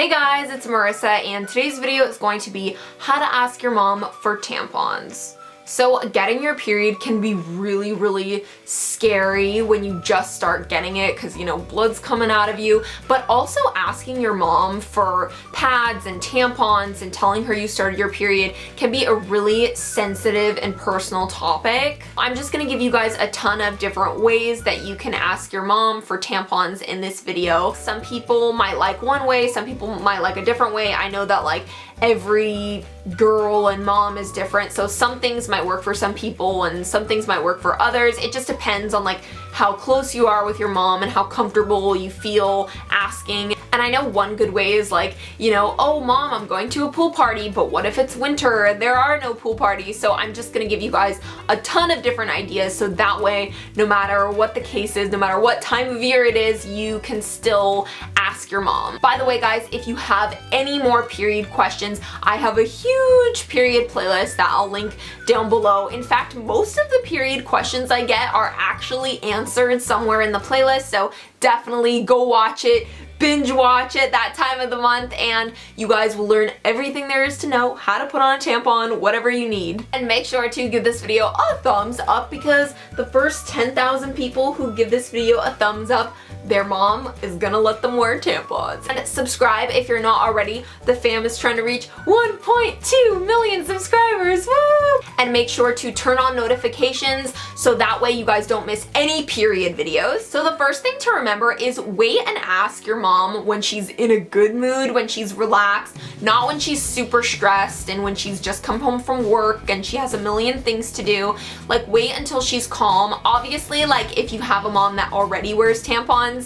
Hey guys, it's Marissa, and today's video is going to be how to ask your mom for tampons. So getting your period can be really scary when you just start getting it because, you know, blood's coming out of you, but also asking your mom for pads and tampons and telling her you started your period can be a really sensitive and personal topic. I'm just gonna give you guys a ton of different ways that you can ask your mom for tampons in this video. Some people might like one way, some people might like a different way. I know that like every girl and mom is different, so some things might work for some people and some things might work for others. It just depends on like how close you are with your mom and how comfortable you feel asking. And I know one good way is like, you know, oh mom, I'm going to a pool party, but what if it's winter and there are no pool parties? So I'm just gonna give you guys a ton of different ideas so that way, no matter what the case is, no matter what time of year it is, you can still ask your mom. By the way guys, if you have any more period questions, I have a huge period playlist that I'll link down below. In fact, most of the period questions I get are actually answered somewhere in the playlist, so definitely go watch it. Binge watch it that time of the month, and you guys will learn everything there is to know, how to put on a tampon, whatever you need. And make sure to give this video a thumbs up because the first 10,000 people who give this video a thumbs up, their mom is gonna let them wear tampons. And subscribe if you're not already. The fam is trying to reach 1.2 million subscribers. Woo! And make sure to turn on notifications so that way you guys don't miss any period videos. So the first thing to remember is wait and ask your mom when she's in a good mood, when she's relaxed, not when she's super stressed and when she's just come home from work and she has a million things to do. Like, wait until she's calm. Obviously, like if you have a mom that already wears tampons,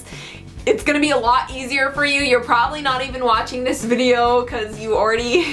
it's gonna be a lot easier for you. You're probably not even watching this video because you already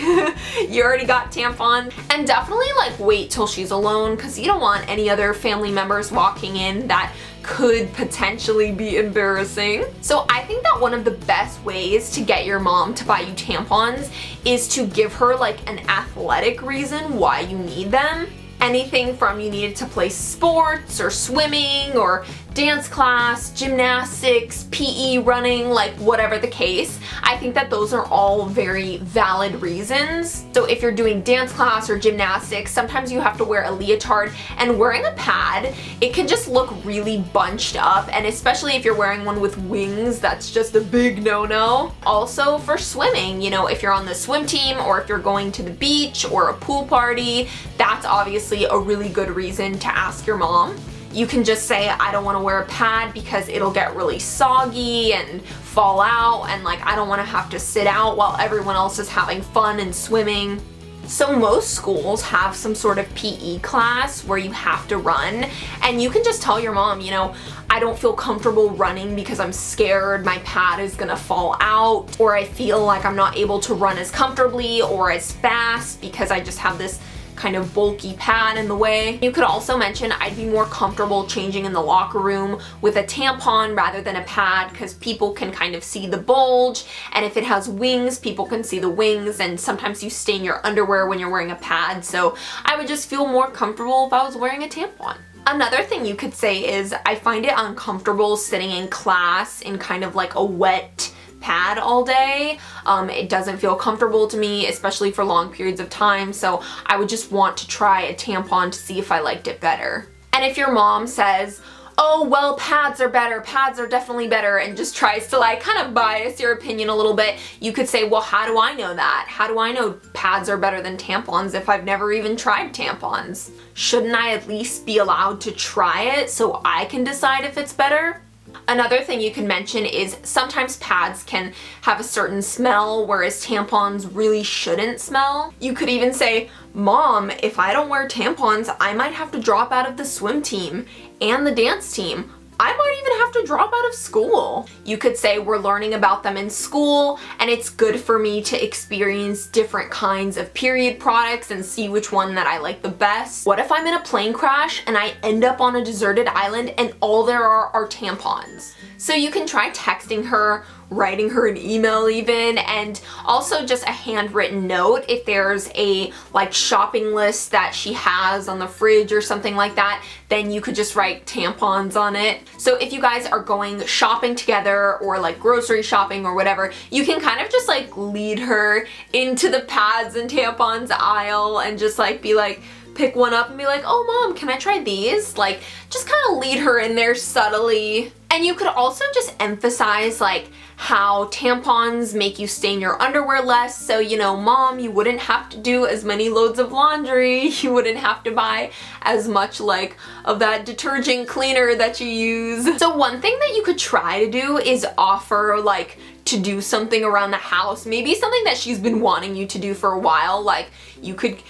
you already got tampons. And definitely like wait till she's alone because you don't want any other family members walking in that could potentially be embarrassing. So I think that one of the best ways to get your mom to buy you tampons is to give her like an athletic reason why you need them. Anything from you needed to play sports or swimming or dance class, gymnastics, PE, running, like whatever the case. I think that those are all very valid reasons. So if you're doing dance class or gymnastics, sometimes you have to wear a leotard, and wearing a pad, it can just look really bunched up, and especially if you're wearing one with wings, that's just a big no-no. Also for swimming, you know, if you're on the swim team or if you're going to the beach or a pool party, that's obviously a really good reason to ask your mom. You can just say, I don't want to wear a pad because it'll get really soggy and fall out, and like I don't want to have to sit out while everyone else is having fun and swimming. So most schools have some sort of PE class where you have to run, and you can just tell your mom, you know, I don't feel comfortable running because I'm scared my pad is gonna fall out, or I feel like I'm not able to run as comfortably or as fast because I just have this kind of bulky pad in the way. You could also mention I'd be more comfortable changing in the locker room with a tampon rather than a pad because people can kind of see the bulge, and if it has wings, people can see the wings, and sometimes you stain your underwear when you're wearing a pad, so I would just feel more comfortable if I was wearing a tampon. Another thing you could say is I find it uncomfortable sitting in class in kind of like a wet pad all day. It doesn't feel comfortable to me, especially for long periods of time, so I would just want to try a tampon to see if I liked it better. And if your mom says, oh well, pads are better, pads are definitely better, and just tries to like kind of bias your opinion a little bit, you could say, well, how do I know that? How do I know pads are better than tampons if I've never even tried tampons? Shouldn't I at least be allowed to try it so I can decide if it's better? Another thing you can mention is sometimes pads can have a certain smell, whereas tampons really shouldn't smell. You could even say, Mom, if I don't wear tampons, I might have to drop out of the swim team and the dance team. I might even have to drop out of school. You could say we're learning about them in school and it's good for me to experience different kinds of period products and see which one that I like the best. What if I'm in a plane crash and I end up on a deserted island and all there are tampons? So you can try texting her writing her an email even, and also just a handwritten note if there's a like shopping list that she has on the fridge or something like that, then you could just write tampons on it. So if you guys are going shopping together or like grocery shopping or whatever, you can kind of just like lead her into the pads and tampons aisle and just like be like, pick one up and be like, oh mom, can I try these? Like just kind of lead her in there subtly. And you could also just emphasize like how tampons make you stain your underwear less. So, you know, mom, you wouldn't have to do as many loads of laundry. You wouldn't have to buy as much like of that detergent cleaner that you use. So one thing that you could try to do is offer like to do something around the house. Maybe something that she's been wanting you to do for a while. Like you could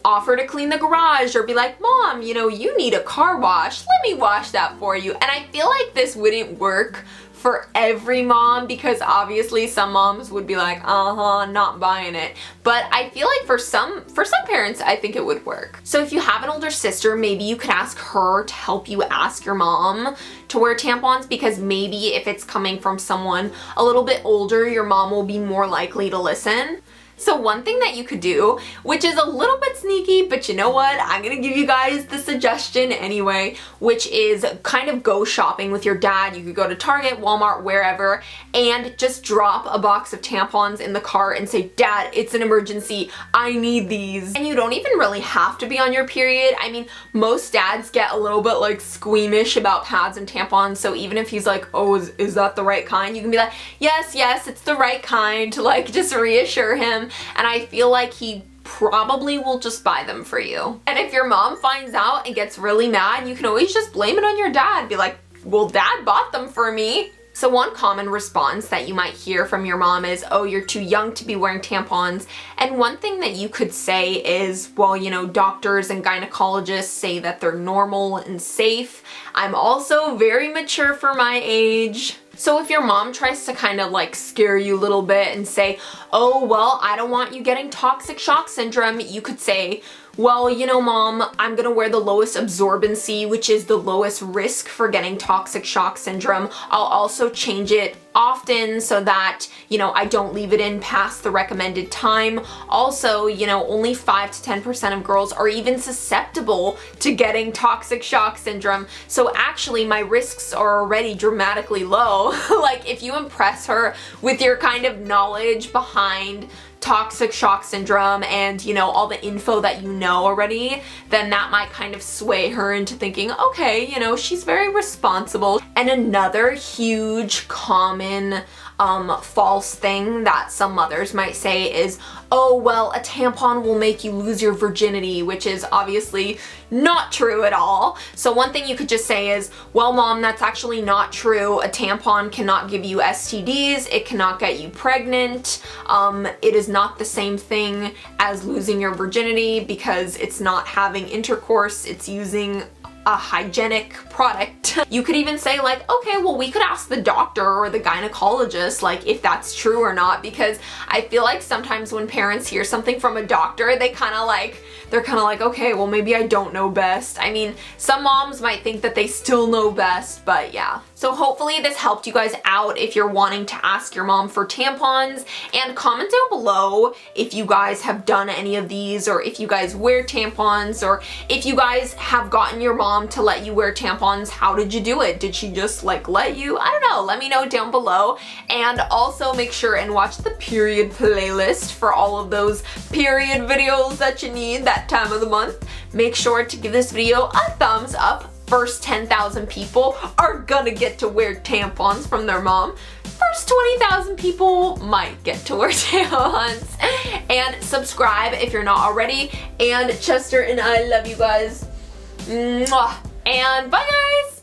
offer to clean the garage or be like, mom, you know, you need a car wash. Let me wash that for you. And I feel like this wouldn't work for every mom because obviously some moms would be like, not buying it. But I feel like for some parents, I think it would work. So if you have an older sister, maybe you could ask her to help you ask your mom to wear tampons, because maybe if it's coming from someone a little bit older, your mom will be more likely to listen. So one thing that you could do, which is a little bit sneaky, but you know what? I'm gonna give you guys the suggestion anyway, which is kind of go shopping with your dad. You could go to Target, Walmart, wherever, and just drop a box of tampons in the car and say, Dad, it's an emergency. I need these. And you don't even really have to be on your period. I mean, most dads get a little bit like squeamish about pads and tampons. So even if he's like, oh, is that the right kind? You can be like, yes, it's the right kind, to like just reassure him. And I feel like he probably will just buy them for you. And if your mom finds out and gets really mad, you can always just blame it on your dad. Be like, well, dad bought them for me. So one common response that you might hear from your mom is, oh, you're too young to be wearing tampons. And one thing that you could say is, well, you know, doctors and gynecologists say that they're normal and safe. I'm also very mature for my age. So if your mom tries to kind of like scare you a little bit and say, oh, well, I don't want you getting toxic shock syndrome, you could say, well, you know, mom, I'm gonna wear the lowest absorbency, which is the lowest risk for getting toxic shock syndrome. I'll also change it often so that, you know, I don't leave it in past the recommended time. Also, you know, only 5 to 10% of girls are even susceptible to getting toxic shock syndrome. So actually my risks are already dramatically low. Like if you impress her with your kind of knowledge behind toxic shock syndrome and, you know, all the info that you know already, then that might kind of sway her into thinking, okay, you know, she's very responsible. And another huge common false thing that some mothers might say is, oh, well, a tampon will make you lose your virginity, which is obviously not true at all. So one thing you could just say is, well, mom, that's actually not true. A tampon cannot give you STDs. It cannot get you pregnant. It is not the same thing as losing your virginity because it's not having intercourse. It's using a hygienic product. You could even say like, okay, well, we could ask the doctor or the gynecologist like if that's true or not, because I feel like sometimes when parents hear something from a doctor, they're kind of like, okay, well, maybe I don't know best. I mean, some moms might think that they still know best, but yeah. So hopefully this helped you guys out if you're wanting to ask your mom for tampons, and comment down below if you guys have done any of these, or if you guys wear tampons, or if you guys have gotten your mom to let you wear tampons. How did you do it? Did she just like let you? I don't know. Let me know down below. And also make sure and watch the period playlist for all of those period videos that you need that time of the month. Make sure to give this video a thumbs up. First 10,000 people are gonna get to wear tampons from their mom. First 20,000 people might get to wear tampons. And subscribe if you're not already. And Chester and I love you guys. Mwah. And bye guys!